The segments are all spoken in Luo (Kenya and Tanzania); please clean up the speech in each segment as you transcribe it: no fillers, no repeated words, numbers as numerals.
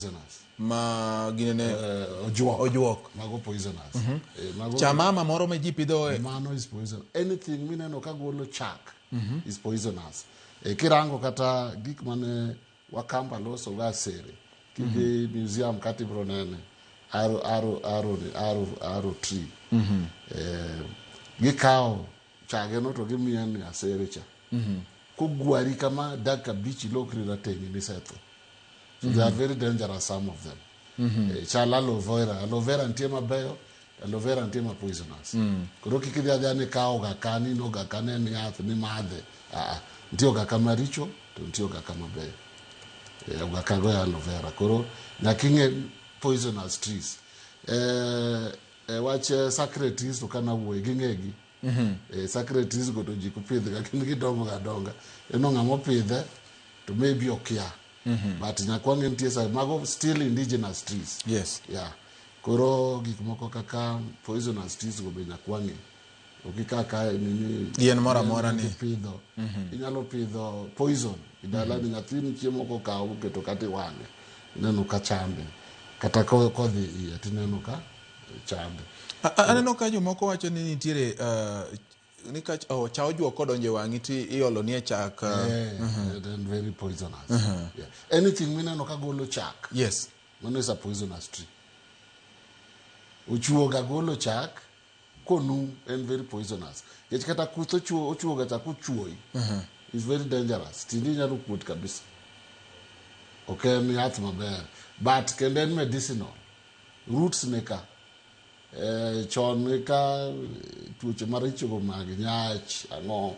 poisonous. Ma ginene ojuok. Mago poisonous. Chamama moro me ji pidho mano is poison. Anything mineno kagolo chak is poisonous. Kirango kata gik mane Wakamba loso ga sere. Kidhi museum kati bro nene. Arrow tree. Gikao chageno to gimiani asere cha. Kugwari kama daka beach lokri ratengi ni seto. So they are very dangerous, some of them. Chala aloe vera ntie mabeyo, aloe vera ntie ma poisonous. Koro kikidhi adhiani kao gakani, no gakane ni yath, ni madhe. Ntie gakama richo, to ntie gakama beyo. Gakago ya aloe vera. Koro nakinge poisonous trees. Wache sacred trees to kana uwe, gingegi. Sacred trees go to jikupidhe, kakini kidongo gadonga. Eno ngamo pidhe, to maybe okia. But nyakwange ntiesa mago still indigenous trees. Yes. Yeah. Koro gikmoko kaka poisonous trees go be nyakwange. Okikaka nini yen mora ni pidho. Inyalo pidho poison. Idala ni nyathini chiemo ko kawo keto kati wange. Ineno ka chambe. Kata kodhi iye tineno ka chambe. Aneno ka jomoko wacho ni nitiere nika cha ojuok kodonje wangi ti iolo nie chak then very poisonous. Yeah. Anything mineno ka golo chak. Yes. Mano is a poisonous tree. Uchuoga golo chak konu and very poisonous. Yet kata kuto uchuoga chak uchuoi. Is very dangerous. Tindi nyalo kuot kabisa. Okay, mi yath maber. But kenden medicinal. Roots neka. Chon neka tuoche maricho go magi nyach ango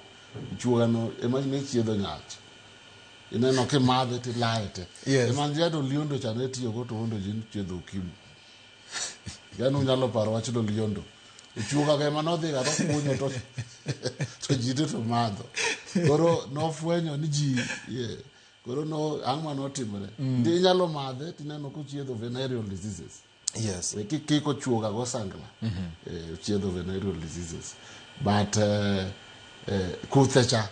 chuoga no emane chiedho nyach. Ineno ke madhe ti laete. Yes. Emanjado liondo chane tiyo go to hondo jin chiedho kimu. Gano nyalo paro wacho liondo. Chuoga ga manodhi ga to kunyo to jide to madho. Koro no fwenyo ni ji koro no angma no timore. Ndi nyalo madhe tineno ko chiedho venereal diseases. Yes. Kiko chuoga go sangla. Chiedho venereal diseases. But kuthecha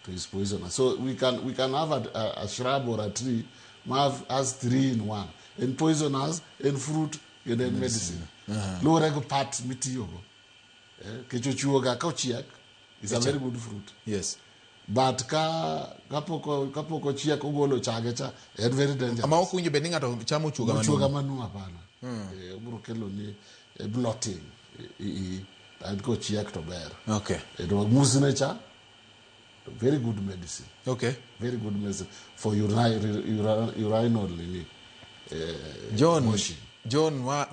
is poisonous. So we can have a shrub or a tree has 3 in 1. In poisonous, in fruit, and in medicine. Low rego part mitiyogo. Kechuoga kauchiak is a very good fruit. Yes. But kapoko chiak ogolo chagecha and very dangerous. Ama okunjo beninga to chamo chuoga manu. Chuoga manu hapana. Obro kelo ni blotting. And go chiak to bear. Okay. Musnecha. Very good medicine. Okay. Very good medicine for urinary John, ma